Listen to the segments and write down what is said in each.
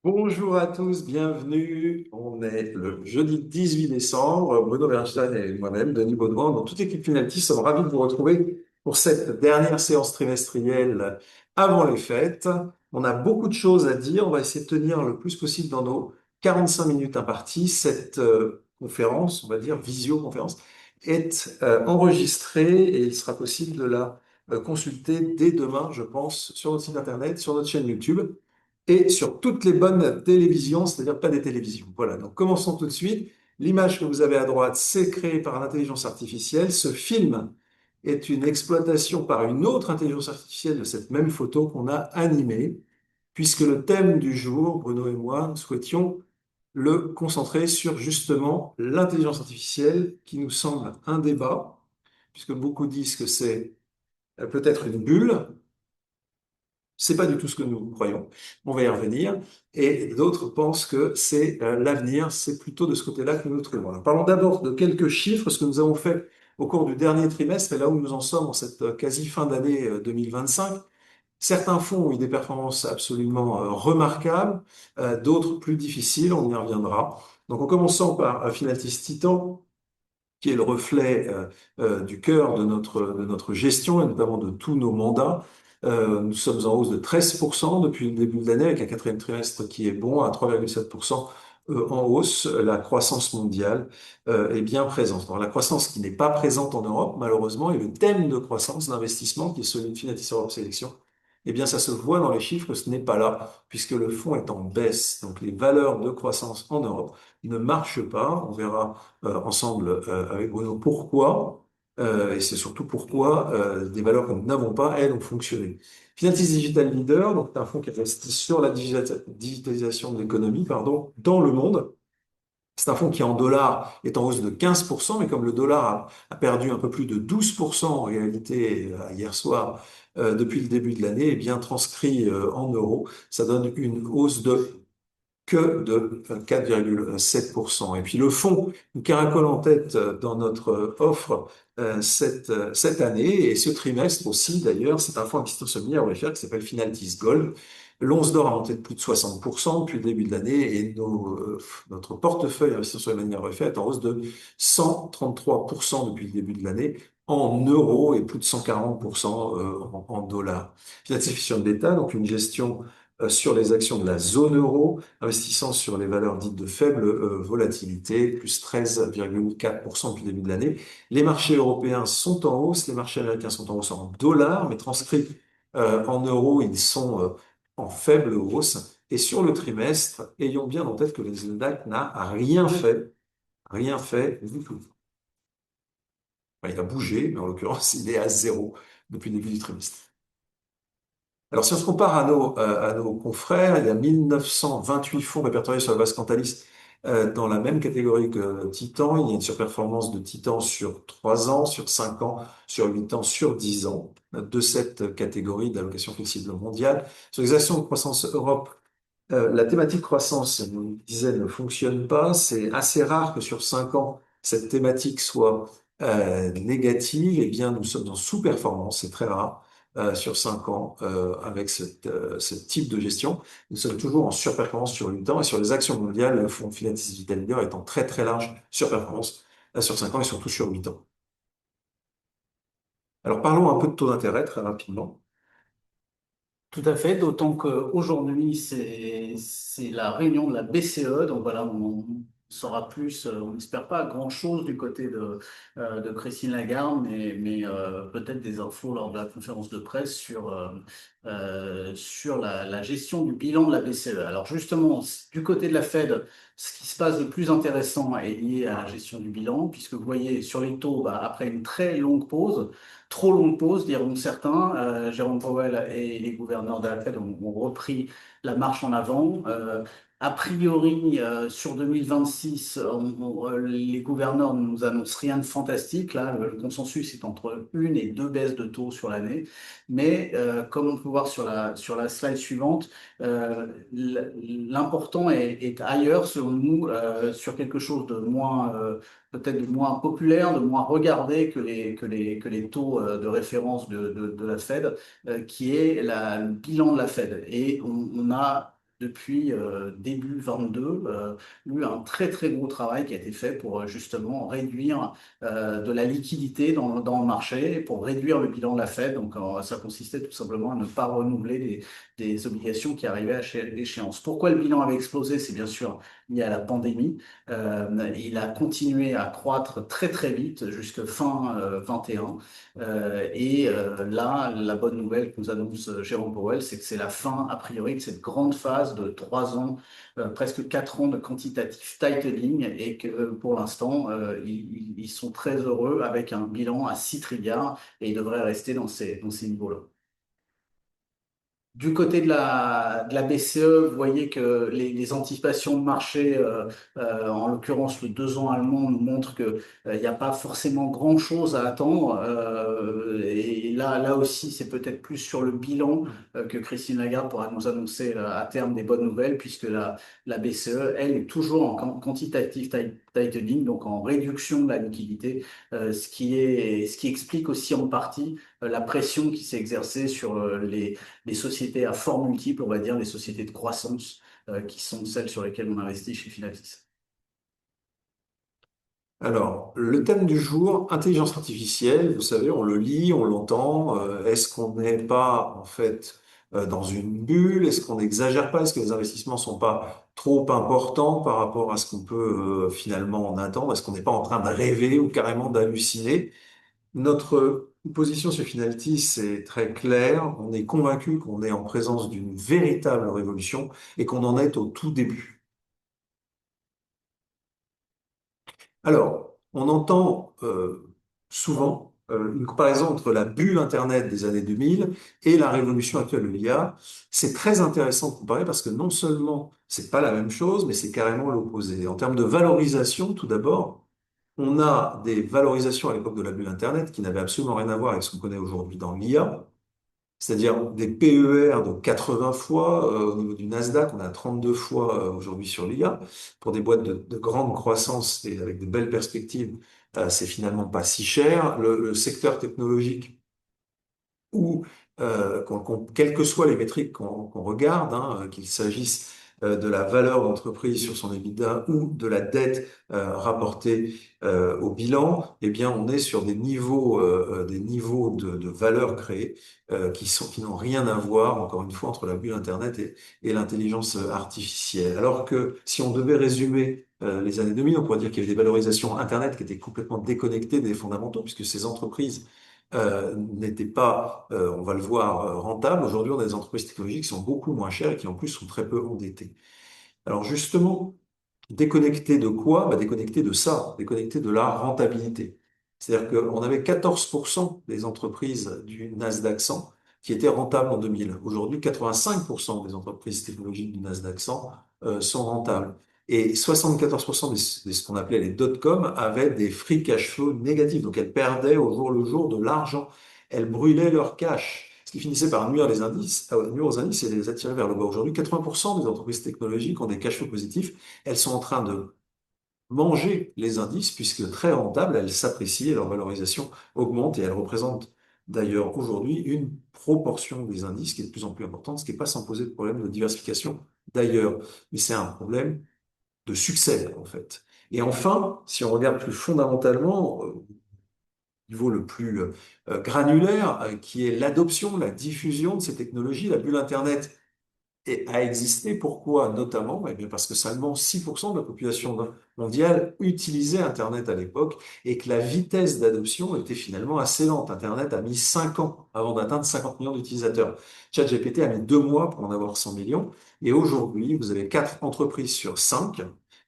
Bonjour à tous, bienvenue. On est le jeudi 18 décembre. Bruno Bernstein et moi-même, Denis Baudouin, dans toute l'équipe Finalty, sommes ravis de vous retrouver pour cette dernière séance trimestrielle avant les fêtes. On a beaucoup de choses à dire. On va essayer de tenir le plus possible dans nos 45 minutes imparties. Cette conférence, on va dire visioconférence, est enregistrée et il sera possible de la consulter dès demain, je pense, sur notre site internet, sur notre chaîne YouTube et sur toutes les bonnes télévisions, c'est-à-dire pas des télévisions. Voilà, donc commençons tout de suite. L'image que vous avez à droite, c'est créé par l'intelligence artificielle. Ce film est une exploitation par une autre intelligence artificielle de cette même photo qu'on a animée, puisque le thème du jour, Bruno et moi, nous souhaitions le concentrer sur justement l'intelligence artificielle qui nous semble un débat, puisque beaucoup disent que c'est peut-être une bulle. C'est pas du tout ce que nous croyons. On va y revenir. Et d'autres pensent que c'est l'avenir. C'est plutôt de ce côté-là que nous nous trouvons. Alors, parlons d'abord de quelques chiffres, ce que nous avons fait au cours du dernier trimestre et là où nous en sommes en cette quasi fin d'année 2025. Certains fonds ont eu des performances absolument remarquables, d'autres plus difficiles. On y reviendra. Donc, en commençant par Finatis Titan, qui est le reflet du cœur de notre gestion et notamment de tous nos mandats. Nous sommes en hausse de 13% depuis le début de l'année, avec un quatrième trimestre qui est bon à 3,7% en hausse. La croissance mondiale est bien présente. Alors, la croissance qui n'est pas présente en Europe, malheureusement, et le thème de croissance d'investissement, qui est celui de Finatis Europe Sélection, eh bien, ça se voit dans les chiffres que ce n'est pas là, puisque le fonds est en baisse. Donc, les valeurs de croissance en Europe ne marchent pas. On verra ensemble avec Bruno pourquoi, et c'est surtout pourquoi des valeurs que nous n'avons pas, elles, ont fonctionné. Finatis Digital Leader, donc c'est un fonds qui investit sur la digitalisation de l'économie, pardon, dans le monde. C'est un fonds qui en dollars est en hausse de 15%, mais comme le dollar a perdu un peu plus de 12% en réalité hier soir, depuis le début de l'année, et bien transcrit en euros, ça donne une hausse que de 4,7%. Et puis le fonds nous caracole en tête dans notre offre cette année et ce trimestre aussi d'ailleurs, c'est un fonds investisseur semi référent qui s'appelle Finaltis Gold. L'once d'or a monté de plus de 60% depuis le début de l'année et notre portefeuille investisseur sur les manières refaits est en hausse de 133% depuis le début de l'année en euros et plus de 140% en dollars. Finalisation de l'État, donc une gestion sur les actions de la zone euro, investissant sur les valeurs dites de faible volatilité, plus 13,4% depuis le début de l'année. Les marchés européens sont en hausse, les marchés américains sont en hausse en dollars, mais transcrits en euros, ils sont en faible hausse. Et sur le trimestre, ayons bien en tête que le Nasdaq n'a rien fait du tout. Enfin, il a bougé, mais en l'occurrence, il est à zéro depuis le début du trimestre. Alors, si on se compare à nos confrères, il y a 1928 fonds répertoriés sur la base Cantalis dans la même catégorie que Titan. Il y a une surperformance de Titan sur 3 ans, sur 5 ans, sur 8 ans, sur 10 ans de cette catégorie d'allocation flexible mondiale. Sur les actions de croissance Europe, la thématique croissance, je vous le disais, ne fonctionne pas. C'est assez rare que sur 5 ans, cette thématique soit négative. Eh bien, nous sommes en sous-performance, c'est très rare sur 5 ans avec ce type de gestion. Nous sommes toujours en surperformance sur 8 ans et sur les actions mondiales, le fonds Finatis Digital Leader est en très très large surperformance sur 5 ans et surtout sur 8 ans. Alors parlons un peu de taux d'intérêt très rapidement. Tout à fait, d'autant qu'aujourd'hui, c'est la réunion de la BCE, donc voilà, on saura plus, on n'espère pas grand-chose du côté de Christine Lagarde, mais peut-être des infos lors de la conférence de presse sur la gestion du bilan de la BCE. Alors justement, du côté de la Fed, ce qui se passe de plus intéressant est lié à la gestion du bilan, puisque vous voyez sur les taux, bah, après une très longue pause, trop longue pause, diront certains. Jérôme Powell et les gouverneurs de la Fed ont repris la marche en avant. A priori, sur 2026, les gouverneurs ne nous annoncent rien de fantastique. Là, le consensus est entre une et deux baisses de taux sur l'année. Mais comme on peut voir sur la slide suivante, l'important est ailleurs, selon nous, sur quelque chose de moins peut-être de moins populaire, de moins regardé que les taux de référence de la Fed, qui est le bilan de la Fed. Et on a depuis début 22, eu un très très gros travail qui a été fait pour justement réduire de la liquidité dans le marché, pour réduire le bilan de la Fed. Donc ça consistait tout simplement à ne pas renouveler des obligations qui arrivaient à l'échéance. Pourquoi le bilan avait explosé? C'est bien sûr lié à la pandémie. Il a continué à croître très très vite jusqu'à fin 21. Là, la bonne nouvelle que nous annonce Jérôme Powell, c'est que c'est la fin, a priori, de cette grande phase de 3 ans, presque 4 ans de quantitative tightening et que pour l'instant, ils sont très heureux avec un bilan à 6 trilliards et ils devraient rester dans ces niveaux-là. Du côté de la BCE, vous voyez que les anticipations de marché, en l'occurrence le 2 ans allemand, nous montrent que il n'y a pas forcément grand-chose à attendre. Et là aussi, c'est peut-être plus sur le bilan que Christine Lagarde pourra nous annoncer à terme des bonnes nouvelles, puisque la BCE, elle, est toujours en quantitative tightening, donc en réduction de la liquidité, ce qui explique aussi en partie la pression qui s'est exercée sur les sociétés à fort multiple, on va dire, les sociétés de croissance, qui sont celles sur lesquelles on investit chez Finatis. Alors, le thème du jour, intelligence artificielle, vous savez, on le lit, on l'entend. Est-ce qu'on n'est pas, en fait, dans une bulle? Est-ce qu'on n'exagère pas? Est-ce que les investissements sont pas trop importants par rapport à ce qu'on peut finalement en attendre? Est-ce qu'on n'est pas en train de rêver ou carrément d'halluciner? Notre position sur Finalty, c'est très clair. On est convaincu qu'on est en présence d'une véritable révolution et qu'on en est au tout début. Alors, on entend souvent une comparaison entre la bulle Internet des années 2000 et la révolution actuelle de l'IA. C'est très intéressant de comparer parce que non seulement c'est pas la même chose, mais c'est carrément l'opposé. En termes de valorisation, tout d'abord, on a des valorisations à l'époque de la bulle Internet qui n'avaient absolument rien à voir avec ce qu'on connaît aujourd'hui dans l'IA. C'est-à-dire des PER de 80 fois, au niveau du Nasdaq, on a 32 fois aujourd'hui sur l'IA. Pour des boîtes de grande croissance et avec de belles perspectives, c'est finalement pas si cher. Le secteur technologique ou quelles que soient les métriques qu'on regarde, hein, qu'il s'agisse de la valeur d'entreprise sur son EBITDA ou de la dette rapportée au bilan, eh bien, on est sur des niveaux de valeur créée qui n'ont rien à voir, encore une fois, entre la bulle Internet et l'intelligence artificielle. Alors que si on devait résumer les années 2000, on pourrait dire qu'il y avait des valorisations Internet qui étaient complètement déconnectées des fondamentaux, puisque ces entreprises n'était pas, on va le voir, rentable. Aujourd'hui, on a des entreprises technologiques qui sont beaucoup moins chères et qui en plus sont très peu endettées. Alors justement, déconnecté de quoi? Bah, déconnecté de ça, déconnecté de la rentabilité. C'est-à-dire qu'on avait 14% des entreprises du Nasdaq 100 qui étaient rentables en 2000. Aujourd'hui, 85% des entreprises technologiques du Nasdaq 100 sont rentables. Et 74% de ce qu'on appelait les dot-com avaient des free cash flow négatifs. Donc elles perdaient au jour le jour de l'argent. Elles brûlaient leur cash. Ce qui finissait par nuire les indices, nuire aux indices et les attirer vers le bas. Aujourd'hui, 80% des entreprises technologiques ont des cash flows positifs. Elles sont en train de manger les indices puisque très rentables, elles s'apprécient et leur valorisation augmente et elles représentent d'ailleurs aujourd'hui une proportion des indices qui est de plus en plus importante, ce qui n'est pas sans poser de problème de diversification d'ailleurs. Mais c'est un problème de succès en fait. Et enfin, si on regarde plus fondamentalement, au niveau le plus granulaire, qui est l'adoption, la diffusion de ces technologies, la bulle Internet a existé. Pourquoi? Notamment, eh bien parce que seulement 6% de la population mondiale utilisait Internet à l'époque et que la vitesse d'adoption était finalement assez lente. Internet a mis 5 ans avant d'atteindre 50 millions d'utilisateurs. ChatGPT a mis 2 mois pour en avoir 100 millions. Et aujourd'hui, vous avez 4 entreprises sur 5,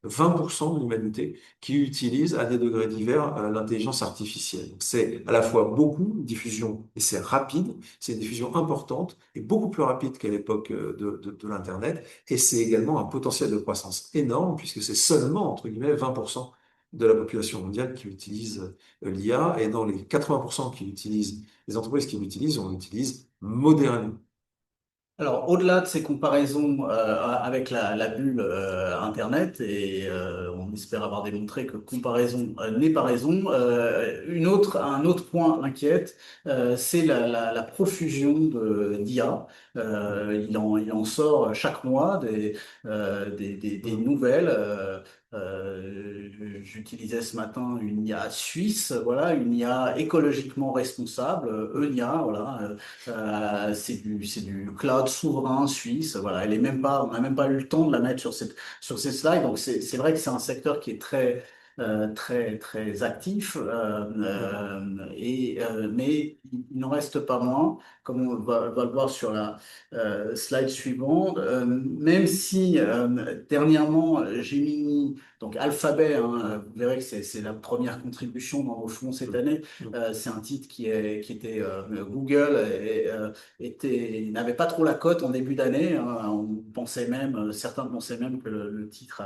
20% de l'humanité, qui utilisent à des degrés divers l'intelligence artificielle. Donc, c'est à la fois beaucoup de diffusion et c'est rapide, c'est une diffusion importante et beaucoup plus rapide qu'à l'époque de l'Internet. Et c'est également un potentiel de croissance énorme puisque c'est seulement, entre guillemets, 20% de la population mondiale qui utilise l'IA. Et dans les 80% qui utilisent, les entreprises qui l'utilisent, on l'utilise modérément. Alors, au-delà de ces comparaisons avec la bulle Internet, et on espère avoir démontré que comparaison n'est pas raison, un autre point inquiète, c'est la profusion d'IA. il en sort chaque mois des nouvelles. J'utilisais ce matin une IA suisse, voilà, une IA écologiquement responsable, ENIA, voilà, c'est du cloud souverain suisse, voilà, elle est même pas, on n'a même pas eu le temps de la mettre sur ces slides, donc c'est vrai que c'est un secteur qui est très actif, mais il n'en reste pas moins, comme va le voir sur la slide suivante, même si dernièrement Gemini, donc Alphabet, hein, vous verrez que c'est la première contribution dans nos fonds cette année, c'est un titre qui était Google n'avait pas trop la cote en début d'année, hein. On pensait même, certains pensaient même que le titre,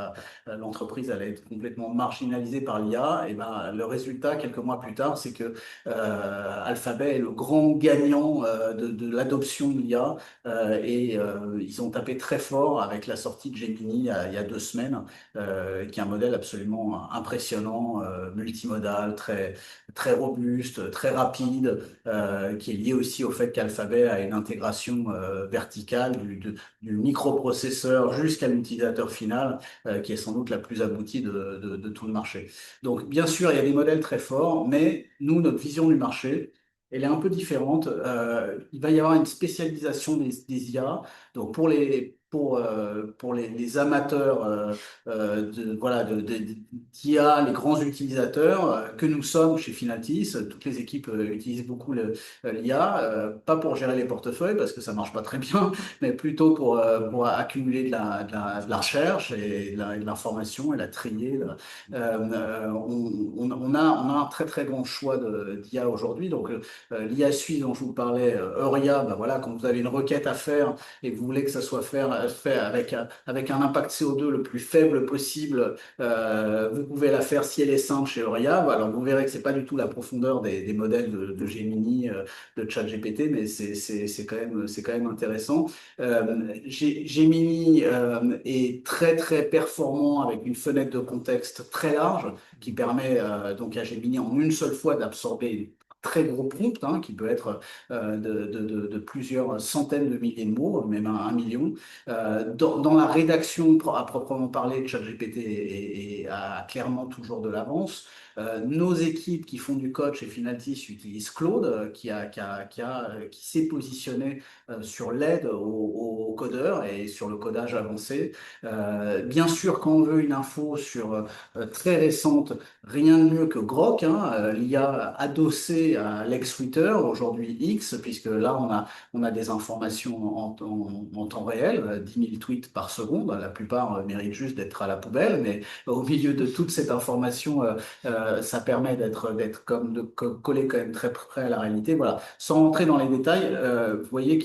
l'entreprise allait être complètement marginalisée par l'IA. Et ben, le résultat, quelques mois plus tard, c'est que Alphabet est le grand gagnant de l'adoption de l'IA ils ont tapé très fort avec la sortie de Gemini il y a 2 semaines, qui est un modèle absolument impressionnant, multimodal, très robuste, très rapide, qui est lié aussi au fait qu'Alphabet a une intégration verticale du microprocesseur jusqu'à l'utilisateur final, qui est sans doute la plus aboutie de tout le marché. Donc, bien sûr, il y a des modèles très forts, mais nous, notre vision du marché, elle est un peu différente. Il va y avoir une spécialisation des IA. Donc, pour les amateurs voilà, d'IA, les grands utilisateurs que nous sommes chez Finatis, toutes les équipes utilisent beaucoup l'IA, pas pour gérer les portefeuilles parce que ça marche pas très bien, mais plutôt pour accumuler de la recherche et de l'information et la trier. On a un très grand choix d'IA aujourd'hui. Donc l'IA suisse dont je vous parlais, Euria, ben voilà, quand vous avez une requête à faire et que vous voulez que ça soit fait avec un impact CO2 le plus faible possible, vous pouvez la faire si elle est simple chez Euria. Bah, alors vous verrez que c'est pas du tout la profondeur des modèles de Gemini, de ChatGPT, mais c'est quand même intéressant. Gemini est très performant avec une fenêtre de contexte très large qui permet donc à Gemini en une seule fois d'absorber très gros prompt, hein, qui peut être de plusieurs centaines de milliers de mots, même un million. Dans la rédaction à proprement parler, ChatGPT a clairement toujours de l'avance. Nos équipes qui font du code chez Finatis utilisent Claude, qui s'est positionné sur l'aide aux codeurs et sur le codage avancé. Bien sûr, quand on veut une info très récente, rien de mieux que Grok, hein, l'IA adossée à l'ex Twitter, aujourd'hui X, puisque là on a des informations en temps réel, 10 000 tweets par seconde. La plupart méritent juste d'être à la poubelle, mais au milieu de toute cette information, ça permet de coller quand même très près à la réalité. Voilà. Sans rentrer dans les détails, vous voyez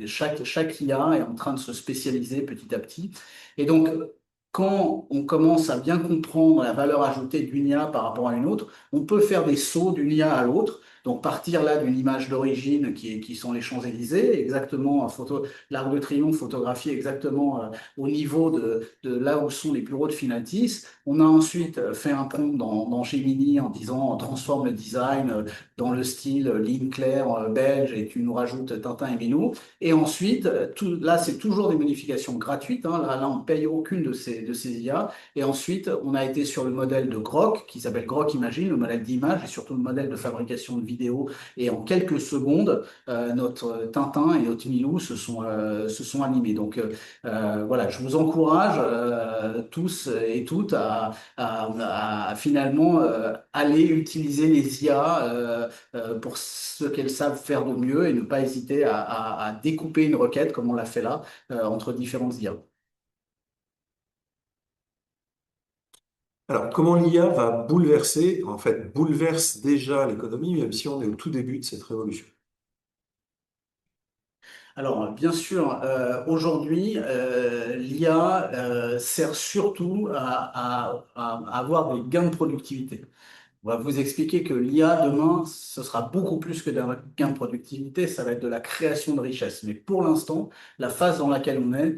chaque IA est en train de se spécialiser petit à petit. Et donc, quand on commence à bien comprendre la valeur ajoutée d'une IA par rapport à une autre, on peut faire des sauts d'une IA à l'autre. Donc partir là d'une image d'origine qui sont les Champs-Élysées, exactement l'Arc de Triomphe photographié exactement au niveau de là où sont les bureaux de Finatis. On a ensuite fait un prompt dans Gemini en disant transforme le design dans le style ligne claire belge et tu nous rajoutes Tintin et Minou. Et ensuite, là c'est toujours des modifications gratuites, hein. Là on ne paye aucune de ces IA. Et ensuite, on a été sur le modèle de Grok qui s'appelle Grok Imagine, le modèle d'image et surtout le modèle de fabrication de vidéos. Et en quelques secondes, notre Tintin et notre Milou se sont animés. Donc voilà, je vous encourage tous et toutes à finalement aller utiliser les IA pour ce qu'elles savent faire de mieux et ne pas hésiter à découper une requête comme on l'a fait là entre différentes IA. Alors, comment l'IA va bouleverser, en fait, bouleverse déjà l'économie, même si on est au tout début de cette révolution? Alors, bien sûr, aujourd'hui, l'IA sert surtout à avoir des gains de productivité. On va vous expliquer que l'IA demain, ce sera beaucoup plus que d'un gain de productivité, ça va être de la création de richesse. Mais pour l'instant, la phase dans laquelle on est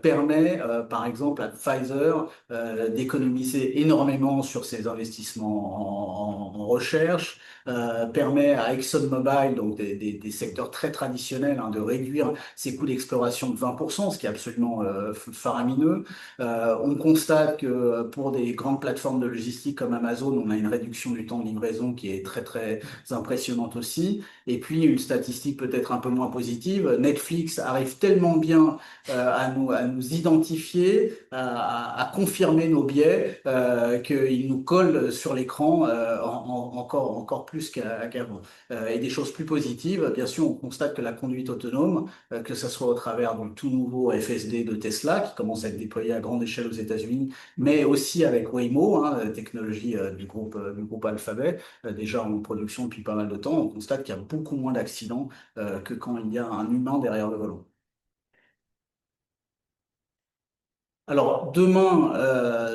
permet, par exemple, à Pfizer d'économiser énormément sur ses investissements en recherche, permet à ExxonMobil, donc des secteurs très traditionnels, hein, de réduire ses coûts d'exploration de 20%, ce qui est absolument faramineux. On constate que pour des grandes plateformes de logistique comme Amazon, on a une réduction du temps de livraison qui est très très impressionnante aussi. Et puis une statistique peut-être un peu moins positive, Netflix arrive tellement bien à nous identifier, à confirmer nos biais, qu'il nous colle sur l'écran encore plus qu'avant. Et des choses plus positives, bien sûr, on constate que la conduite autonome, que ce soit au travers du tout nouveau FSD de Tesla, qui commence à être déployé à grande échelle aux États-Unis, mais aussi avec Waymo, hein, technologie du groupe Alphabet, déjà en production depuis pas mal de temps, on constate qu'il y a beaucoup moins d'accidents que quand il y a un humain derrière le volant. Alors, demain,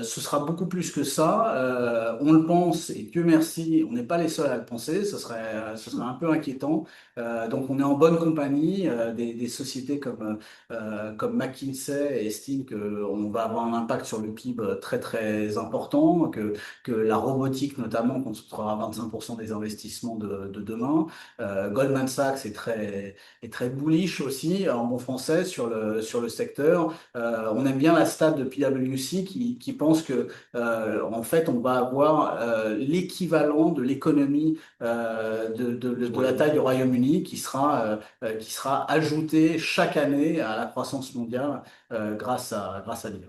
ce sera beaucoup plus que ça. On le pense, et Dieu merci, on n'est pas les seuls à le penser. Ce serait un peu inquiétant. Donc, on est en bonne compagnie. Des sociétés comme McKinsey estiment qu'on va avoir un impact sur le PIB très, très important, que la robotique, notamment, concentrera 25% des investissements de demain. Goldman Sachs est très bullish aussi, en bon français, sur le secteur. On aime bien la stat de PwC qui pense que en fait on va avoir l'équivalent de l'économie de la taille du Royaume-Uni qui sera ajoutée chaque année à la croissance mondiale grâce à l'IA.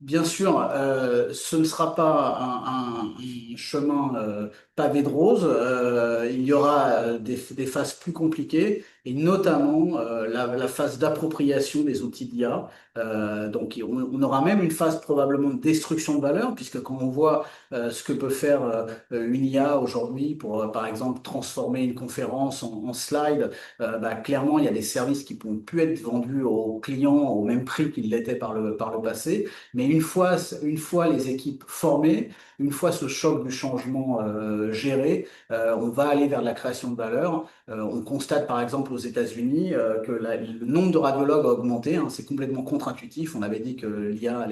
Bien sûr, ce ne sera pas un chemin pavé de roses. Il y aura des phases plus compliquées, et notamment la phase d'appropriation des outils d'IA. Donc, on aura même une phase probablement de destruction de valeur, puisque quand on voit ce que peut faire une IA aujourd'hui pour, par exemple, transformer une conférence en slide, bah, clairement, il y a des services qui ne pourront plus être vendus aux clients au même prix qu'ils l'étaient par le passé. Mais une fois les équipes formées, une fois ce choc du changement géré, on va aller vers de la création de valeur. On constate par exemple aux États-Unis que le nombre de radiologues a augmenté, hein. C'est complètement contre-intuitif. On avait dit que l'IA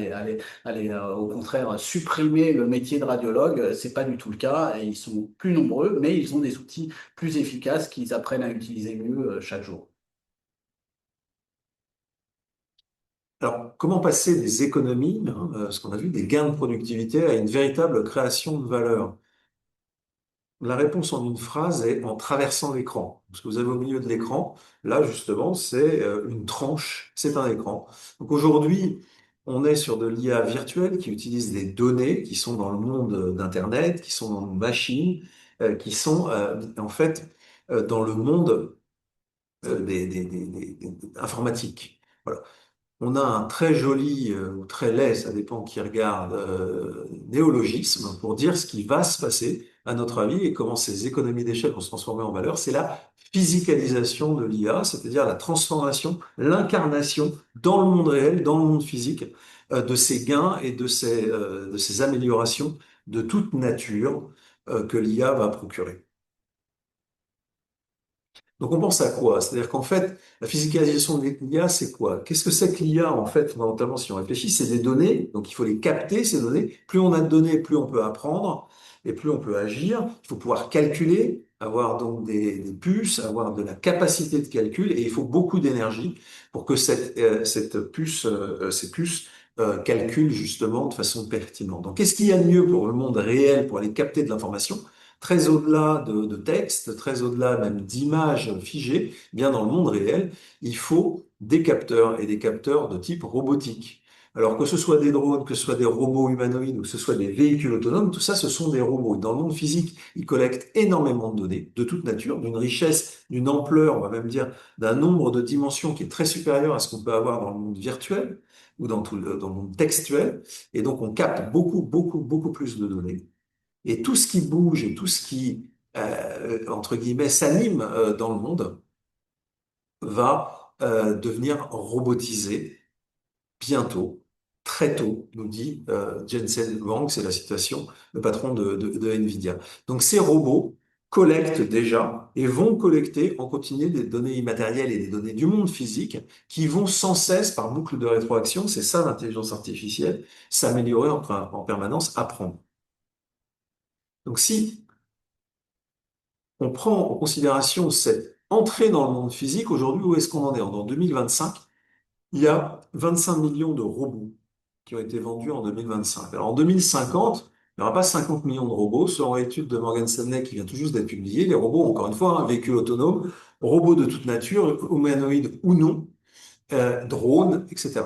allait au contraire supprimer le métier de radiologue. C'est pas du tout le cas. Et ils sont plus nombreux, mais ils ont des outils plus efficaces qu'ils apprennent à utiliser mieux chaque jour. Alors, comment passer des économies, hein, ce qu'on a vu, des gains de productivité, à une véritable création de valeur? La réponse en une phrase est en traversant l'écran. Ce que vous avez au milieu de l'écran, là justement, c'est une tranche, c'est un écran. Donc aujourd'hui, on est sur de l'IA virtuelle qui utilise des données qui sont dans le monde d'Internet, qui sont dans nos machines, qui sont en fait dans le monde informatiques. Voilà. On a un très joli ou très laid, ça dépend qui regarde, néologisme pour dire ce qui va se passer, à notre avis, et comment ces économies d'échelle vont se transformer en valeur. C'est la physicalisation de l'IA, c'est-à-dire la transformation, l'incarnation dans le monde réel, dans le monde physique, de ces gains et de ces améliorations de toute nature que l'IA va procurer. Donc on pense à quoi? C'est-à-dire qu'en fait, la physicalisation de l'IA, c'est quoi? Qu'est-ce que c'est que l'IA, en fait, fondamentalement, si on réfléchit? C'est des données, donc il faut les capter, ces données. Plus on a de données, plus on peut apprendre et plus on peut agir. Il faut pouvoir calculer, avoir donc des puces, avoir de la capacité de calcul, et il faut beaucoup d'énergie pour que ces puces calculent justement de façon pertinente. Donc qu'est-ce qu'il y a de mieux pour le monde réel, pour aller capter de l'information? Très au-delà de texte, très au-delà même d'images figées, bien dans le monde réel, il faut des capteurs et des capteurs de type robotique. Alors que ce soit des drones, que ce soit des robots humanoïdes ou que ce soit des véhicules autonomes, tout ça, ce sont des robots. Dans le monde physique, ils collectent énormément de données de toute nature, d'une richesse, d'une ampleur, on va même dire, d'un nombre de dimensions qui est très supérieur à ce qu'on peut avoir dans le monde virtuel ou dans le monde textuel. Et donc, on capte beaucoup, beaucoup, beaucoup plus de données. Et tout ce qui bouge et tout ce qui, entre guillemets, s'anime dans le monde va devenir robotisé bientôt, très tôt, nous dit Jensen Huang, c'est la citation, le patron de NVIDIA. Donc ces robots collectent déjà et vont collecter en continu des données immatérielles et des données du monde physique qui vont sans cesse, par boucle de rétroaction, c'est ça l'intelligence artificielle, s'améliorer en permanence, apprendre. Donc si on prend en considération cette entrée dans le monde physique, aujourd'hui, où est-ce qu'on en est? En 2025, il y a 25 millions de robots qui ont été vendus en 2025. Alors en 2050, il n'y aura pas 50 millions de robots. Selon l'étude de Morgan Stanley qui vient tout juste d'être publiée, les robots, encore une fois, un véhicule autonome, robots de toute nature, humanoïdes ou non, drones, etc.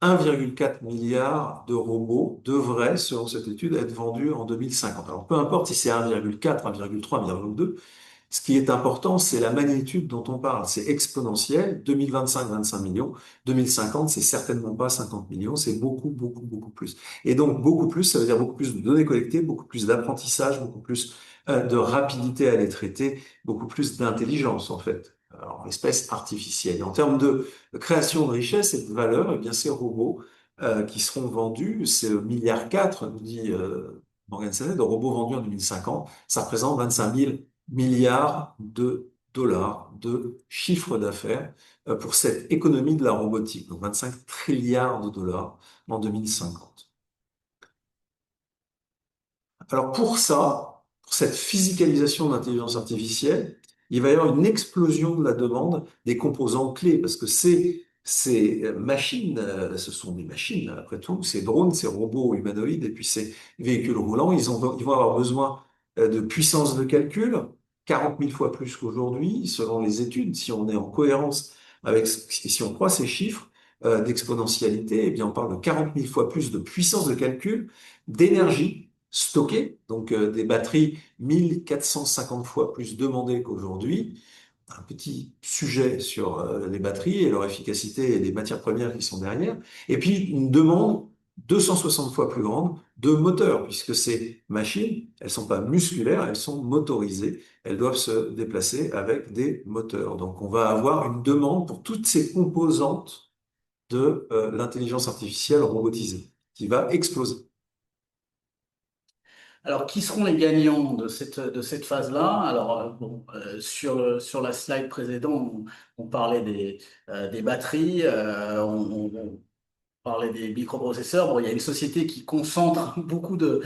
1,4 milliard de robots devraient, selon cette étude, être vendus en 2050. Alors peu importe si c'est 1,4, 1,3, 1,2, ce qui est important, c'est la magnitude dont on parle. C'est exponentiel. 2025, 25 millions. 2050, c'est certainement pas 50 millions. C'est beaucoup, beaucoup, beaucoup plus. Et donc, beaucoup plus, ça veut dire beaucoup plus de données collectées, beaucoup plus d'apprentissage, beaucoup plus de rapidité à les traiter, beaucoup plus d'intelligence, en fait. Alors, espèce artificielle. Et en termes de création de richesse et de valeur, eh bien, ces robots qui seront vendus, c'est 1,4 milliard, nous dit Morgan Stanley, de robots vendus en 2050. Ça représente 25 000 milliards de dollars de chiffre d'affaires pour cette économie de la robotique. Donc 25 trilliards de dollars en 2050. Alors pour ça, pour cette physicalisation de l'intelligence artificielle, il va y avoir une explosion de la demande des composants clés parce que ces machines, ce sont des machines après tout, ces drones, ces robots humanoïdes et puis ces véhicules roulants, ils vont avoir besoin de puissance de calcul 40 000 fois plus qu'aujourd'hui, selon les études. Si on est en cohérence avec, si on croit ces chiffres d'exponentialité, eh bien on parle de 40 000 fois plus de puissance de calcul, d'énergie stockées, donc des batteries 1450 fois plus demandées qu'aujourd'hui. Un petit sujet sur les batteries et leur efficacité et les matières premières qui sont derrière. Et puis une demande 260 fois plus grande de moteurs, puisque ces machines, elles sont pas musculaires, elles sont motorisées. Elles doivent se déplacer avec des moteurs. Donc on va avoir une demande pour toutes ces composantes de l'intelligence artificielle robotisée qui va exploser. Alors, qui seront les gagnants de cette phase-là? Alors, bon, sur la slide précédente, on parlait des batteries, on parlait des microprocesseurs. Bon, il y a une société qui concentre beaucoup de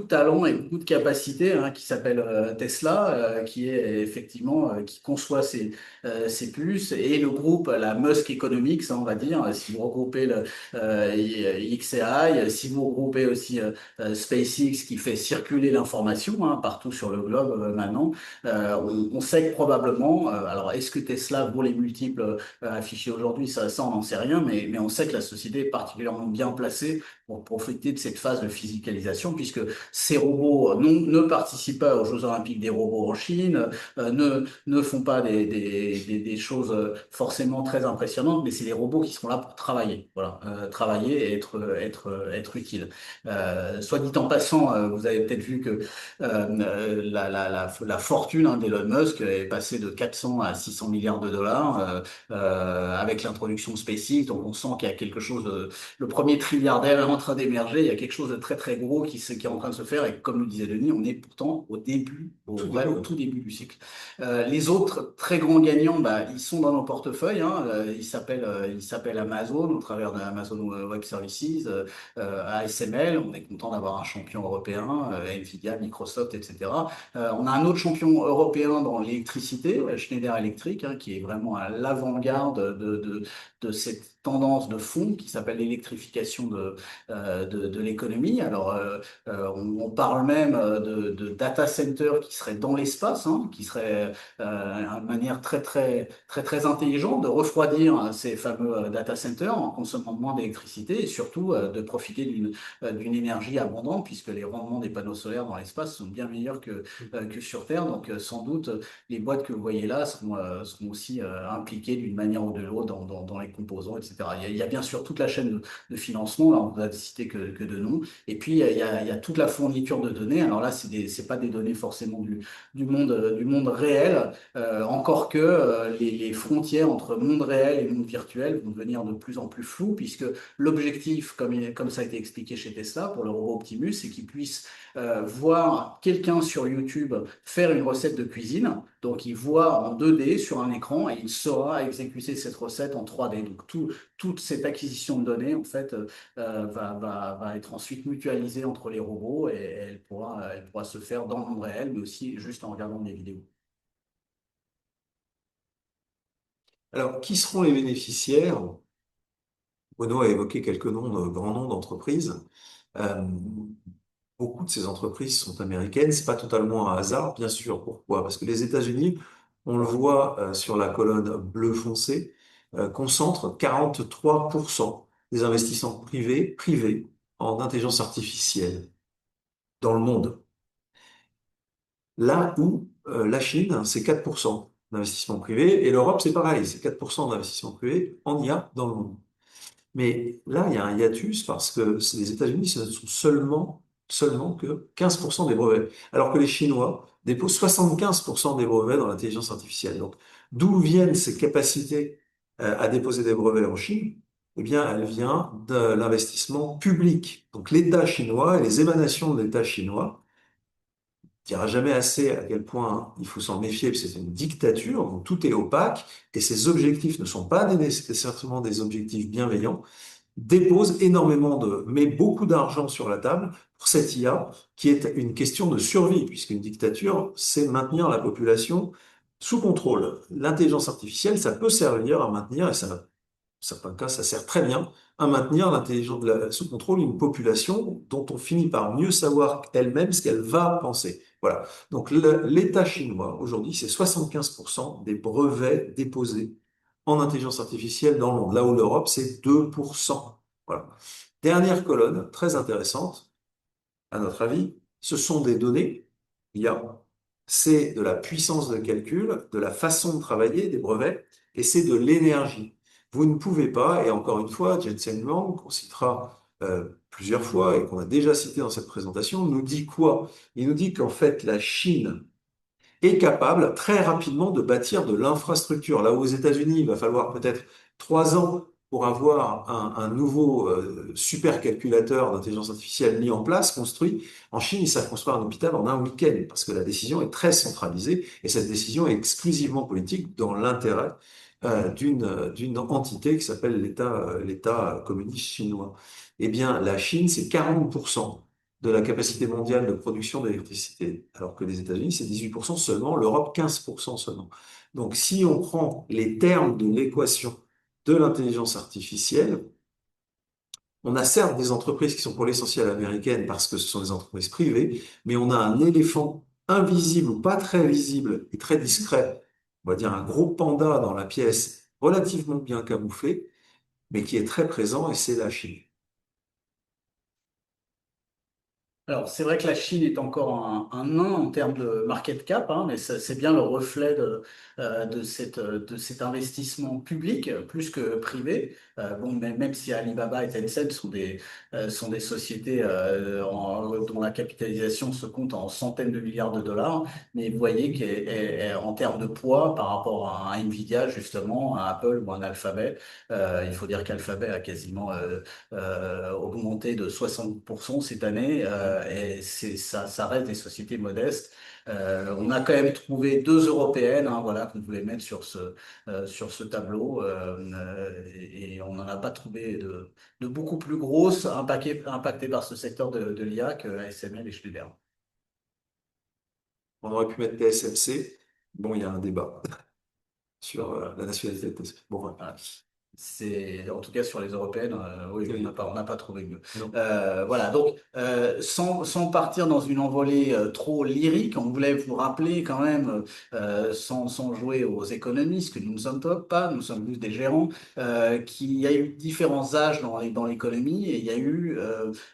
talents et beaucoup de capacités, hein, qui s'appelle Tesla, qui est effectivement qui conçoit ces puces, et le groupe, la Musk Economics, hein, on va dire. Si vous regroupez le XAI, si vous regroupez aussi SpaceX qui fait circuler l'information, hein, partout sur le globe maintenant, on sait que probablement, alors est-ce que Tesla vaut les multiples affichés aujourd'hui, ça on n'en sait rien, mais on sait que la société est particulièrement bien placée pour profiter de cette phase de physicalisation, puisque ces robots ne participent pas aux Jeux Olympiques des robots en Chine, ne font pas des choses forcément très impressionnantes, mais c'est des robots qui seront là pour travailler, voilà, travailler et être utiles. Soit dit en passant, vous avez peut-être vu que la fortune, hein, d'Elon Musk est passée de 400 à 600 milliards de dollars avec l'introduction de SpaceX. Donc on sent qu'il y a quelque chose le premier trilliardaire est en train d'émerger. Il y a quelque chose de très très gros qui est en train de se faire. Et comme le disait Denis, on est pourtant au début, Tout au début. tout début du cycle. Les autres très grands gagnants, bah, ils sont dans nos portefeuilles, hein. Ils s'appellent Amazon au travers de Amazon Web Services, ASML. On est content d'avoir un champion européen, Nvidia, Microsoft, etc. On a un autre champion européen dans l'électricité, Schneider Electric, hein, qui est vraiment à l'avant-garde de cette tendance de fond qui s'appelle l'électrification de l'économie. Alors, on parle même de data centers qui seraient dans l'espace, hein, qui seraient une manière très intelligente de refroidir ces fameux data centers en consommant moins d'électricité et surtout de profiter d'une énergie abondante, puisque les rendements des panneaux solaires dans l'espace sont bien meilleurs que sur Terre. Donc, sans doute, les boîtes que vous voyez là seront aussi impliquées d'une manière ou de l'autre dans les composants, etc. Il y a bien sûr toute la chaîne de financement, là on vous a cité que de noms, et puis il y a toute la fourniture de données. Alors là, c'est pas des données forcément du monde réel, encore que les frontières entre monde réel et monde virtuel vont devenir de plus en plus floues, puisque l'objectif, comme ça a été expliqué chez Tesla pour le robot Optimus, c'est qu'il puisse voir quelqu'un sur YouTube faire une recette de cuisine, Donc, il voit en 2D sur un écran et il saura exécuter cette recette en 3D. Donc, toute cette acquisition de données, en fait, va être ensuite mutualisée entre les robots et elle pourra se faire dans le monde réel, mais aussi juste en regardant des vidéos. Alors, qui seront les bénéficiaires? Bruno a évoqué quelques noms, grands noms d'entreprises. Euh, Beaucoup de ces entreprises sont américaines. C'est pas totalement un hasard, bien sûr. Pourquoi? Parce que les États-Unis, on le voit sur la colonne bleu foncé, concentrent 43% des investissements privés en intelligence artificielle dans le monde. Là où la Chine, c'est 4% d'investissement privé, et l'Europe, c'est pareil, c'est 4% d'investissement privé en IA dans le monde. Mais là, il y a un hiatus parce que les États-Unis, ce ne sont seulement que 15% des brevets, alors que les Chinois déposent 75% des brevets dans l'intelligence artificielle. Donc, d'où viennent ces capacités à déposer des brevets en Chine? Eh bien, elle vient de l'investissement public. Donc, l'État chinois et les émanations de l'État chinois dira jamais assez à quel point il faut s'en méfier, parce que c'est une dictature, donc tout est opaque, et ses objectifs ne sont pas nécessairement des objectifs bienveillants, dépose énormément met beaucoup d'argent sur la table pour cette IA, qui est une question de survie, puisqu'une dictature, c'est maintenir la population sous contrôle. L'intelligence artificielle, ça peut servir à maintenir, et ça certains cas, ça sert très bien à maintenir l'intelligence sous contrôle une population dont on finit par mieux savoir elle-même ce qu'elle va penser. Voilà. Donc l'État chinois, aujourd'hui, c'est 75% des brevets déposés en intelligence artificielle dans le monde, là où l'Europe, c'est 2%. Voilà. Dernière colonne, très intéressante, à notre avis, ce sont des données, IA, c'est de la puissance de calcul, de la façon de travailler des brevets, et c'est de l'énergie. Vous ne pouvez pas, et encore une fois, Jensen Huang, qu'on citera plusieurs fois et qu'on a déjà cité dans cette présentation, nous dit quoi? Il nous dit qu'en fait, la Chine est capable très rapidement de bâtir de l'infrastructure. Là où aux États-Unis, il va falloir peut-être 3 ans pour avoir un nouveau supercalculateur d'intelligence artificielle mis en place, construit. En Chine, ils savent construire un hôpital en un week-end parce que la décision est très centralisée et cette décision est exclusivement politique dans l'intérêt d'une entité qui s'appelle l'État communiste chinois. Eh bien, la Chine, c'est 40% de la capacité mondiale de production d'électricité, alors que les États-Unis, c'est 18% seulement, l'Europe, 15% seulement. Donc, si on prend les termes de l'équation de l'intelligence artificielle, on a certes des entreprises qui sont pour l'essentiel américaines parce que ce sont des entreprises privées, mais on a un éléphant invisible ou pas très visible et très discret, on va dire un gros panda dans la pièce, relativement bien camouflé, mais qui est très présent et c'est la Chine. Alors, c'est vrai que la Chine est encore un nain en termes de market cap, hein, mais c'est bien le reflet de cet investissement public plus que privé. Bon, même si Alibaba et Tencent sont des sociétés dont la capitalisation se compte en centaines de milliards de dollars, mais vous voyez qu'en termes de poids par rapport à un Nvidia, justement, à Apple ou un Alphabet, il faut dire qu'Alphabet a quasiment augmenté de 60% cette année, et ça reste des sociétés modestes. On a quand même trouvé deux européennes, hein, voilà, qu'on voulait mettre sur ce tableau, et on n'en a pas trouvé de beaucoup plus grosses impactées par ce secteur de l'IA que ASML et Schneider. On aurait pu mettre TSMC. Bon, il y a un débat sur la nationalité de TSMC. Bon, voilà. Voilà. En tout cas sur les européennes, oui, Oui. on n'a pas trouvé mieux. Non. Voilà, donc sans partir dans une envolée trop lyrique, on voulait vous rappeler quand même, sans jouer aux économistes, que nous ne sommes pas, nous sommes juste des gérants, qu'il y a eu différents âges dans l'économie et il y a eu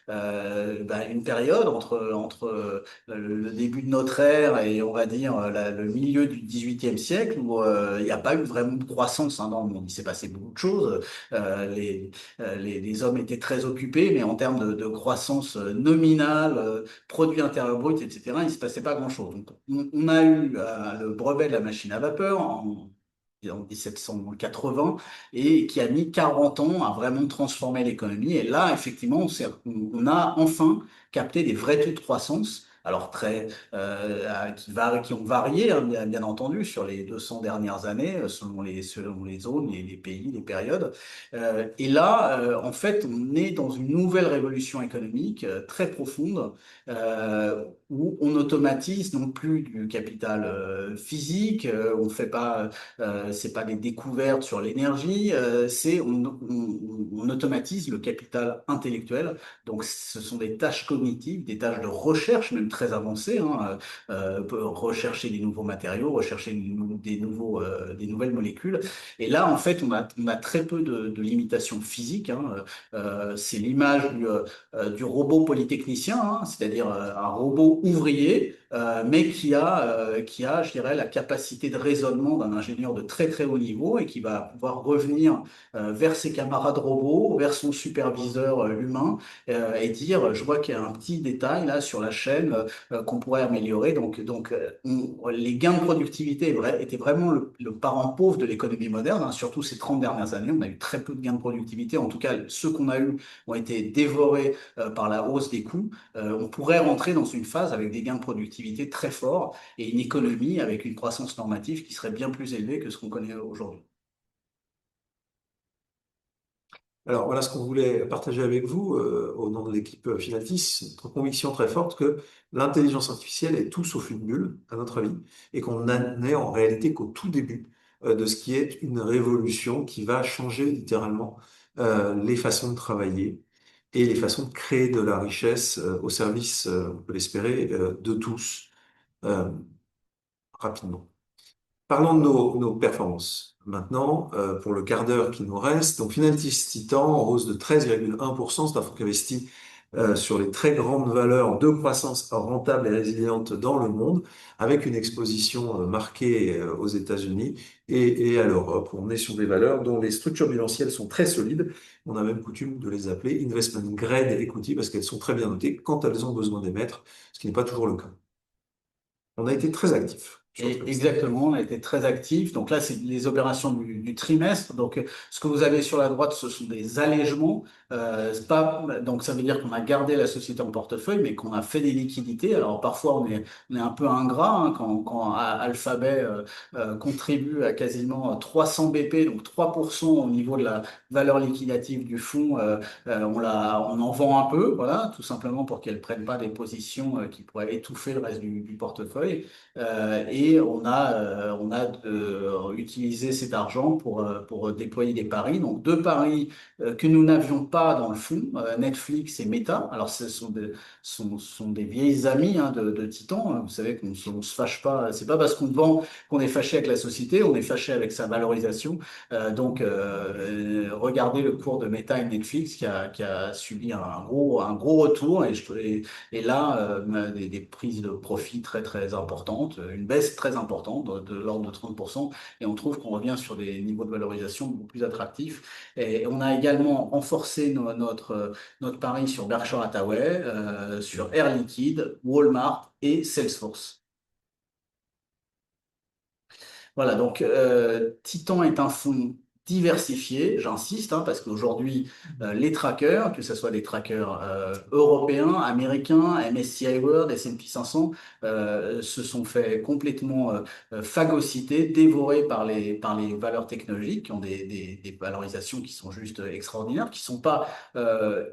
une période entre le début de notre ère et on va dire le milieu du XVIIIe siècle où il n'y a pas eu vraiment de croissance hein, dans le monde. Il s'est passé beaucoup de choses. Les hommes étaient très occupés, mais en termes de croissance nominale, produit intérieur brut, etc., il ne se passait pas grand-chose. Donc, on a eu le brevet de la machine à vapeur en 1780 et qui a mis 40 ans à vraiment transformer l'économie. Et là, effectivement, on a enfin capté des vrais taux de croissance alors qui ont varié, hein, bien entendu, sur les 200 dernières années, selon les zones, les pays, les périodes. Et là, en fait, on est dans une nouvelle révolution économique très profonde où on automatise non plus du capital physique, on fait pas, c'est pas des découvertes sur l'énergie, on automatise le capital intellectuel. Donc, ce sont des tâches cognitives, des tâches de recherche même très avancées, hein, rechercher des nouveaux matériaux, rechercher des nouvelles molécules. Et là, en fait, on a très peu de limitations physiques, hein. C'est l'image du robot polytechnicien, hein, c'est-à-dire un robot ouvrier, mais qui a, je dirais, la capacité de raisonnement d'un ingénieur de très très haut niveau et qui va pouvoir revenir vers ses camarades robots, vers son superviseur humain et dire, je vois qu'il y a un petit détail là sur la chaîne qu'on pourrait améliorer. Les gains de productivité étaient vraiment le parent pauvre de l'économie moderne, hein. Surtout ces 30 dernières années, on a eu très peu de gains de productivité. En tout cas, ceux qu'on a eus ont été dévorés par la hausse des coûts. On pourrait rentrer dans une phase avec des gains de productivité très forts et une économie avec une croissance normative qui serait bien plus élevée que ce qu'on connaît aujourd'hui. Alors voilà ce qu'on voulait partager avec vous au nom de l'équipe Finaltis, notre conviction très forte que l'intelligence artificielle est tout sauf une bulle, à notre avis, et qu'on n'en est en réalité qu'au tout début de ce qui est une révolution qui va changer littéralement les façons de travailler et les façons de créer de la richesse au service, on peut l'espérer, de tous euh, rapidement. Parlons de nos performances. Maintenant, pour le quart d'heure qui nous reste, donc Finaltis Titan en hausse de 13,1%, c'est un fonds qui investit sur les très grandes valeurs de croissance rentable et résiliente dans le monde, avec une exposition marquée aux États-Unis et à l'Europe. On est sur des valeurs dont les structures bilancielles sont très solides. On a même coutume de les appeler investment grade equity parce qu'elles sont très bien notées quand elles ont besoin d'émettre, ce qui n'est pas toujours le cas. On a été très actifs sur le Et trimestre. exactement, on a été très actifs. Donc là, c'est les opérations du trimestre. Donc, ce que vous avez sur la droite, ce sont des allègements. C'est pas, donc, ça veut dire qu'on a gardé la société en portefeuille, mais qu'on a fait des liquidités. Alors, parfois, on est un peu ingrat hein, quand Alphabet contribue à quasiment 300 BP, donc 3% au niveau de la valeur liquidative du fonds. On en vend un peu, voilà, tout simplement pour qu'elle ne prenne pas des positions qui pourraient étouffer le reste du portefeuille. Et on a utilisé cet argent pour déployer des paris. Donc deux paris que nous n'avions pas dans le fond, Netflix et Meta. Alors sont des vieilles amies hein, de Titan. Vous savez on se fâche pas. C'est pas parce qu'on vend qu'on est fâché avec la société, on est fâché avec sa valorisation. Regardez le cours de Meta et Netflix qui a subi un gros retour et là, des prises de profit très très importantes, une baisse très importante de l'ordre de 30%, et on trouve qu'on revient sur des niveaux de valorisation beaucoup plus attractifs. Et on a également renforcé notre pari sur Berkshire Hathaway, sur Air Liquide, Walmart et Salesforce. Voilà, donc Titan est un fonds diversifié, j'insiste, hein, parce qu'aujourd'hui, les trackers, que ce soit des trackers européens, américains, MSCI World, S&P 500, se sont fait complètement phagocyter, dévorés par les valeurs technologiques, qui ont des valorisations qui sont juste extraordinaires, qui sont pas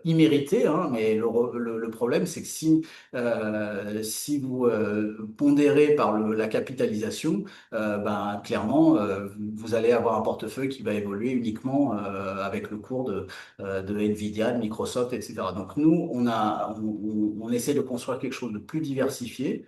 imméritées, hein, mais le problème, c'est que si vous pondérez par la capitalisation, clairement, vous allez avoir un portefeuille qui va évoluer uniquement avec le cours de Nvidia, de Microsoft, etc. Donc nous, on essaie de construire quelque chose de plus diversifié,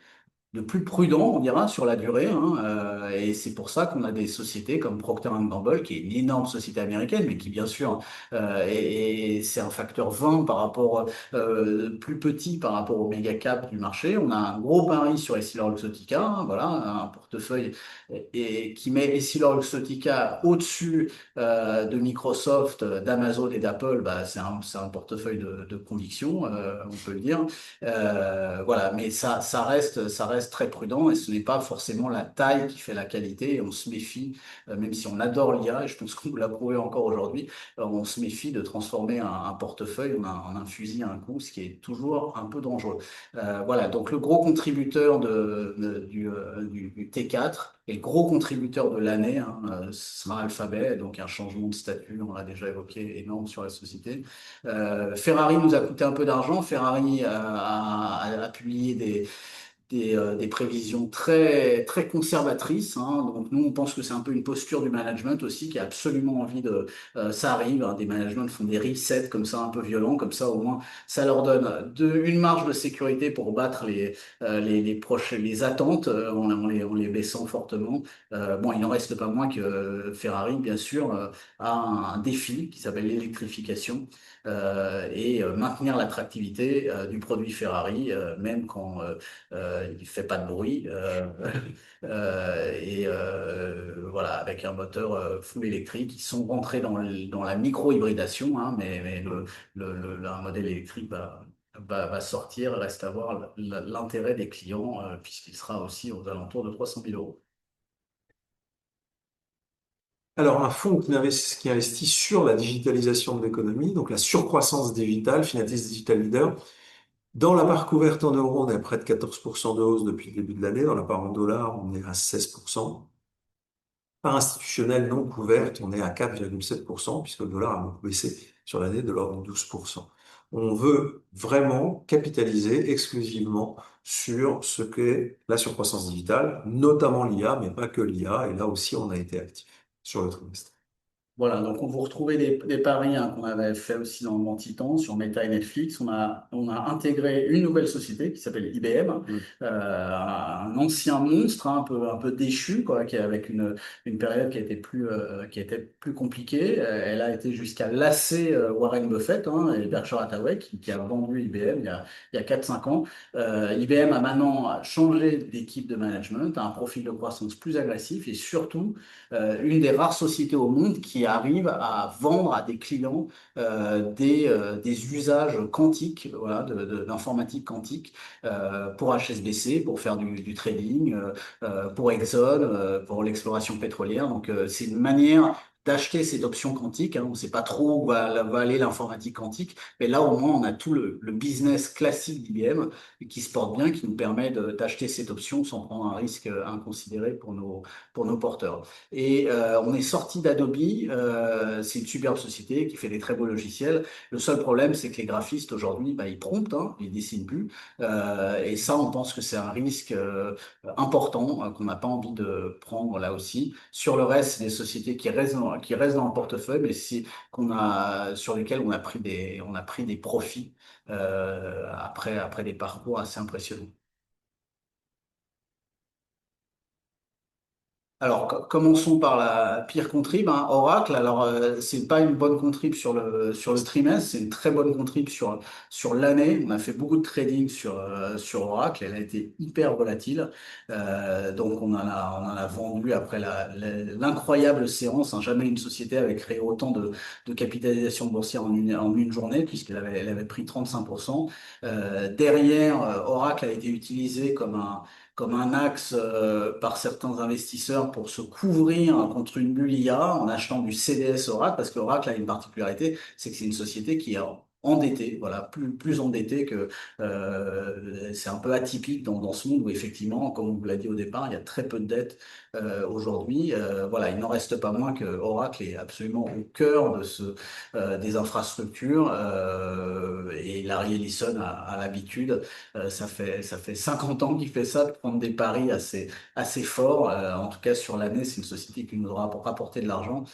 de plus prudent, on dira, sur la durée, hein, et c'est pour ça qu'on a des sociétés comme Procter Gamble, qui est une énorme société américaine, mais qui, bien sûr, et c'est un facteur 20 par rapport, plus petit par rapport au méga cap du marché. On a un gros pari sur EssilorLuxottica, hein, voilà, un portefeuille qui met EssilorLuxottica au-dessus de Microsoft, d'Amazon et d'Apple. Bah, c'est un portefeuille de conviction, on peut le dire. Voilà, mais ça reste reste très prudent et ce n'est pas forcément la taille qui fait la qualité. Et on se méfie, même si on adore l'IA, et je pense qu'on vous l'a prouvé encore aujourd'hui, on se méfie de transformer un portefeuille en un fusil à un coup, ce qui est toujours un peu dangereux. Voilà, donc le gros contributeur du T4 et le gros contributeur de l'année hein, sera Alphabet, donc un changement de statut, on l'a déjà évoqué, énorme sur la société. Ferrari nous a coûté un peu d'argent. Ferrari a publié des prévisions très, très conservatrices. Hein. Donc nous, on pense que c'est un peu une posture du management aussi qui a absolument envie de... ça arrive, hein, des managements font des resets comme ça, un peu violents, comme ça au moins ça leur donne une marge de sécurité pour battre les attentes en les baissant fortement. Bon, il n'en reste pas moins que Ferrari, bien sûr, a un défi qui s'appelle l'électrification et maintenir l'attractivité du produit Ferrari, même quand il fait pas de bruit voilà avec un moteur full électrique. Ils sont rentrés dans la micro-hybridation, hein, mais un modèle électrique va sortir. Reste à voir l'intérêt des clients puisqu'il sera aussi aux alentours de 300 000 euros. Alors, un fonds qui investit sur la digitalisation de l'économie, donc la surcroissance digitale, Finatis Digital Leader. Dans la part couverte en euros, on est à près de 14% de hausse depuis le début de l'année. Dans la part en dollars, on est à 16%. Par institutionnelle non couverte, on est à 4,7%, puisque le dollar a beaucoup baissé sur l'année de l'ordre de 12%. On veut vraiment capitaliser exclusivement sur ce qu'est la surcroissance digitale, notamment l'IA, mais pas que l'IA. Et là aussi, on a été actif sur le trimestre. Voilà, donc on vous retrouvez des paris hein, qu'on avait fait aussi dans Titan sur Meta et Netflix. On a intégré une nouvelle société qui s'appelle IBM, Mm. un ancien monstre hein, un peu déchu, quoi, qui est avec une période qui a été plus compliquée. Elle a été jusqu'à lasser Warren Buffett hein, et Berkshire Hathaway qui a vendu IBM il y a 4-5 ans. IBM a maintenant changé d'équipe de management, a un profil de croissance plus agressif et surtout une des rares sociétés au monde qui arrive à vendre à des clients des usages quantiques, voilà, d'informatique quantique pour HSBC, pour faire du trading, pour Exxon, pour l'exploration pétrolière. Donc, c'est une manière d'acheter cette option quantique. Hein. On ne sait pas trop où va aller l'informatique quantique, mais là, au moins, on a tout le business classique d'IBM qui se porte bien, qui nous permet d'acheter cette option sans prendre un risque inconsidéré pour nos porteurs. Et on est sorti d'Adobe. C'est une superbe société qui fait des très beaux logiciels. Le seul problème, c'est que les graphistes aujourd'hui, bah, ils promptent, hein, ils dessinent plus. Et ça, on pense que c'est un risque important qu'on n'a pas envie de prendre là aussi. Sur le reste, c'est des sociétés qui restent dans le portefeuille, mais sur lesquelles on a pris des profits après des parcours assez impressionnants. Alors, commençons par la pire contrib, hein, Oracle. Alors, c'est pas une bonne contrib sur le trimestre, c'est une très bonne contrib sur l'année. On a fait beaucoup de trading sur Oracle. Elle a été hyper volatile. Donc, on en a vendu après l'incroyable séance. Hein. Jamais une société avait créé autant de capitalisation boursière en une journée, elle avait pris 35%. Derrière, Oracle a été utilisé comme un axe par certains investisseurs pour se couvrir contre une bulle IA en achetant du CDS Oracle, parce que Oracle a une particularité, c'est que c'est une société qui est endettée, voilà, plus endettée que c'est un peu atypique dans ce monde où effectivement, comme on vous l'a dit au départ, il y a très peu de dettes aujourd'hui. Voilà, il n'en reste pas moins que Oracle est absolument au cœur des infrastructures et Larry Ellison a l'habitude ça fait 50 ans qu'il fait ça, de prendre des paris assez forts. En tout cas, sur l'année, c'est une société qui nous aura rapporté de l'argent.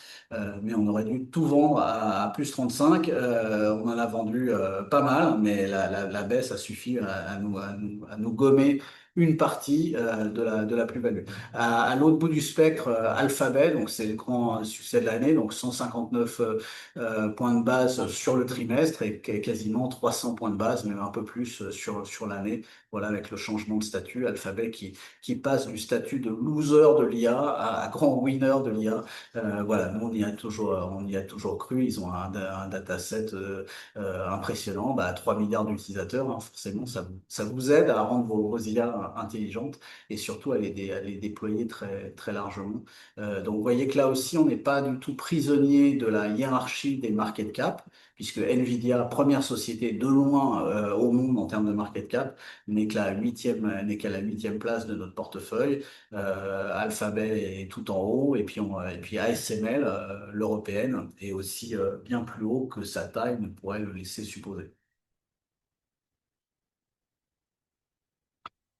Mais on aurait dû tout vendre à plus 35. On en a vendu pas mal, mais la baisse a suffi à nous gommer une partie de la plus-value. À l'autre bout du spectre, Alphabet, donc c'est le grand succès de l'année, donc 159 points de base sur le trimestre et quasiment 300 points de base, même un peu plus sur l'année. Voilà, avec le changement de statut, Alphabet qui passe du statut de loser de l'IA à grand winner de l'IA. Voilà, nous on y a toujours cru. Ils ont un dataset impressionnant, 3 milliards d'utilisateurs. Hein, forcément, ça vous aide à rendre vos IA intelligente et surtout à les déployer très largement. Donc, vous voyez que là aussi, on n'est pas du tout prisonnier de la hiérarchie des market cap, puisque Nvidia, première société de loin au monde en termes de market cap, n'est qu'à la huitième place de notre portefeuille. Alphabet est tout en haut, et puis ASML, l'européenne, est aussi bien plus haut que sa taille ne pourrait le laisser supposer.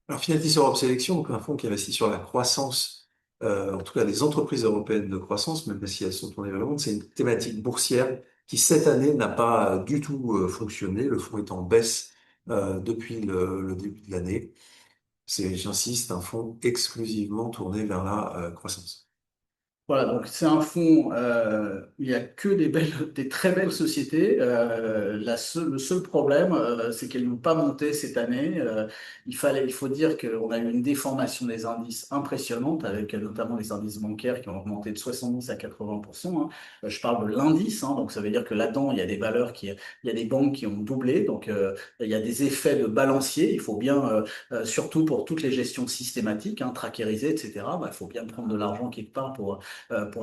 Alors, Finatis Europe Sélection, donc un fonds qui investit sur la croissance, en tout cas les entreprises européennes de croissance, même si elles sont tournées vers le monde, c'est une thématique boursière qui cette année n'a pas du tout fonctionné. Le fonds est en baisse depuis le début de l'année. C'est, j'insiste, un fonds exclusivement tourné vers la croissance. Voilà, donc c'est un fonds, il n'y a que des très belles sociétés. Le seul problème, c'est qu'elles n'ont pas monté cette année. Il faut dire qu'on a eu une déformation des indices impressionnante, avec notamment les indices bancaires qui ont augmenté de 70 à 80%, hein. Je parle de l'indice, hein, donc ça veut dire que là-dedans, il y a des banques qui ont doublé, donc il y a des effets de balancier. Il faut bien, surtout pour toutes les gestions systématiques, hein, trackérisées, etc., bah, il faut bien prendre de l'argent quelque part pour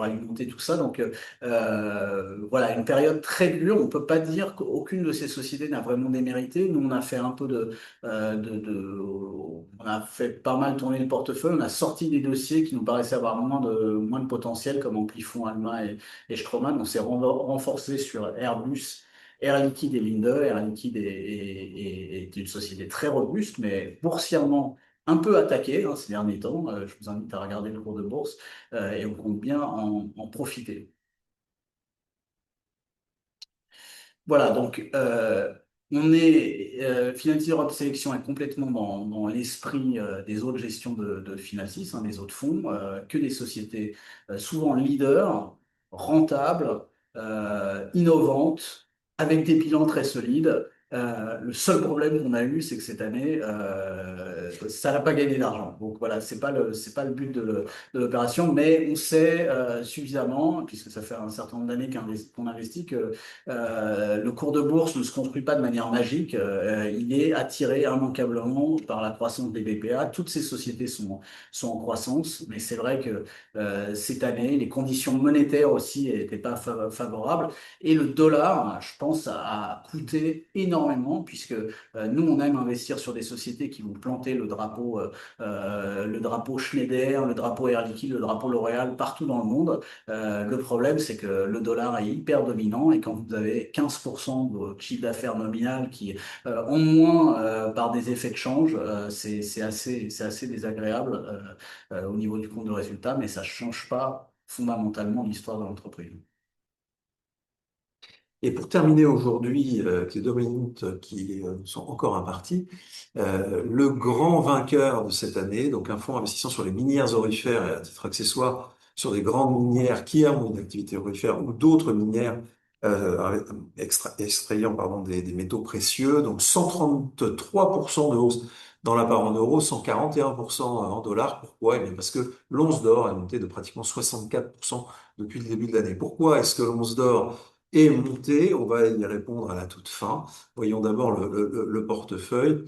alimenter tout ça. Donc voilà, une période très dure. On ne peut pas dire qu'aucune de ces sociétés n'a vraiment démérité. Nous, on a fait un peu on a fait pas mal tourner le portefeuille. On a sorti des dossiers qui nous paraissaient avoir moins de potentiel, comme Amplifon, Alma et Stroman. On s'est renforcé sur Airbus. Air Liquide et Linde. Air Liquide est une société très robuste, mais boursièrement un peu attaquée, hein, ces derniers temps. Je vous invite à regarder le cours de bourse et on compte bien en profiter. Voilà, donc Financial Europe Sélection est complètement dans l'esprit des autres gestions de Finacis, hein, des autres fonds, que des sociétés souvent leaders, rentables, innovantes, avec des bilans très solides. Le seul problème qu'on a eu, c'est que cette année, ça n'a pas gagné d'argent. Donc voilà, c'est pas le but de l'opération, mais on sait suffisamment, puisque ça fait un certain nombre d'années qu'on investit, que le cours de bourse ne se construit pas de manière magique. Il est attiré immanquablement par la croissance des BPA. Toutes ces sociétés sont en croissance, mais c'est vrai que cette année, les conditions monétaires aussi n'étaient pas favorables. Et le dollar, je pense, a coûté énormément, puisque nous, on aime investir sur des sociétés qui vont planter le drapeau Schneider, le drapeau Air Liquide, le drapeau L'Oréal partout dans le monde. Le problème, c'est que le dollar est hyper dominant et quand vous avez 15% de votre chiffre d'affaires nominal qui en moins par des effets de change, c'est assez désagréable au niveau du compte de résultat, mais ça ne change pas fondamentalement l'histoire de l'entreprise. Et pour terminer aujourd'hui, avec les 2 minutes qui sont encore imparties, le grand vainqueur de cette année, donc un fonds investissant sur les minières aurifères et à titre accessoire sur des grandes minières qui ont une activité aurifère ou d'autres minières extrayant pardon, des métaux précieux, donc 133% de hausse dans la part en euros, 141% en dollars. Pourquoi? Eh bien parce que l'once d'or est montée de pratiquement 64% depuis le début de l'année. Pourquoi est-ce que l'once d'or et monter? On va y répondre à la toute fin. Voyons d'abord le portefeuille.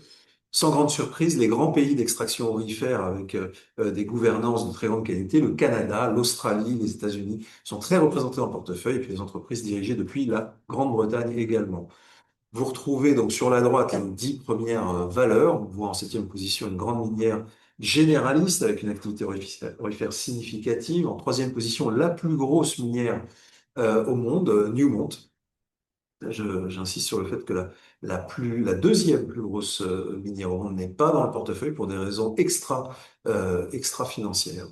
Sans grande surprise, les grands pays d'extraction aurifère avec des gouvernances de très grande qualité, le Canada, l'Australie, les États-Unis, sont très représentés dans le portefeuille, et puis les entreprises dirigées depuis la Grande-Bretagne également. Vous retrouvez donc sur la droite les 10 premières valeurs. On voit en septième position une grande minière généraliste avec une activité aurifère significative. En troisième position, la plus grosse minière au monde, Newmont. J'insiste sur le fait que la deuxième plus grosse minière au monde n'est pas dans le portefeuille pour des raisons extra-financières.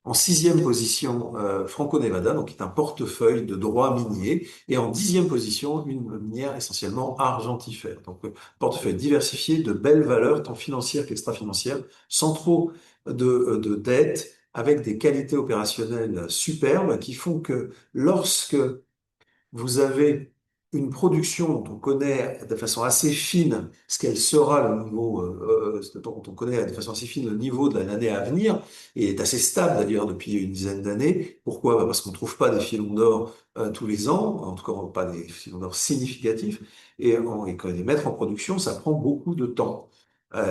En sixième position, Franco-Nevada, donc qui est un portefeuille de droits miniers. Et en dixième position, une minière essentiellement argentifère. Donc, portefeuille diversifié de belles valeurs, tant financières qu'extra-financières, sans trop de dettes, avec des qualités opérationnelles superbes qui font que lorsque vous avez une production dont on connaît de façon assez fine ce qu'elle sera le niveau, dont on connaît de façon assez fine le niveau de l'année à venir, et est assez stable d'ailleurs depuis une dizaine d'années. Pourquoi? Bah, parce qu'on ne trouve pas des filons d'or tous les ans, en tout cas pas des filons d'or significatifs, et quand les mettre en production, ça prend beaucoup de temps.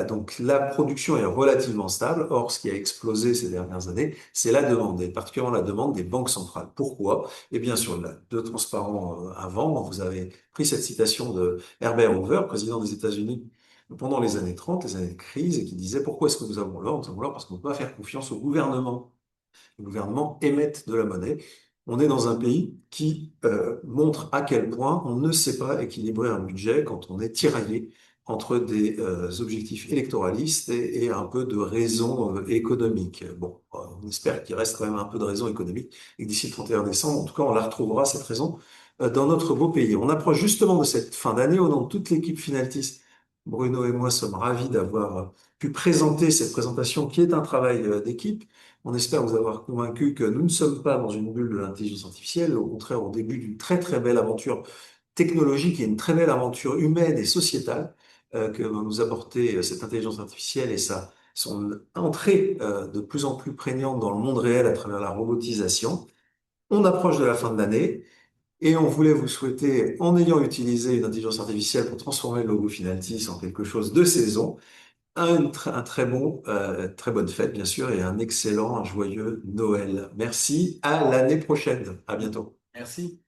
Donc la production est relativement stable. Or, ce qui a explosé ces dernières années, c'est la demande, et particulièrement la demande des banques centrales. Pourquoi? Eh bien, sur la, de transparent avant, vous avez pris cette citation de Herbert Hoover, président des États-Unis pendant les années 30, les années de crise, et qui disait, pourquoi est-ce que nous avons l'or? Nous avons l'or parce qu'on ne peut pas faire confiance au gouvernement. Le gouvernement émette de la monnaie. On est dans un pays qui montre à quel point on ne sait pas équilibrer un budget quand on est tiraillé entre des objectifs électoralistes et un peu de raison économique. Bon, on espère qu'il reste quand même un peu de raison économique et que d'ici le 31 décembre, en tout cas, on la retrouvera, cette raison, dans notre beau pays. On approche justement de cette fin d'année au nom de toute l'équipe Finaltis. Bruno et moi sommes ravis d'avoir pu présenter cette présentation qui est un travail d'équipe. On espère vous avoir convaincu que nous ne sommes pas dans une bulle de l'intelligence artificielle, au contraire au début d'une très très belle aventure technologique et une très belle aventure humaine et sociétale que va nous apporter cette intelligence artificielle et son entrée de plus en plus prégnante dans le monde réel à travers la robotisation. On approche de la fin de l'année et on voulait vous souhaiter, en ayant utilisé une intelligence artificielle pour transformer le logo Finaltis en quelque chose de saison, un très bon, très bonne fête, bien sûr, et un excellent, un joyeux Noël. Merci, à l'année prochaine. À bientôt. Merci.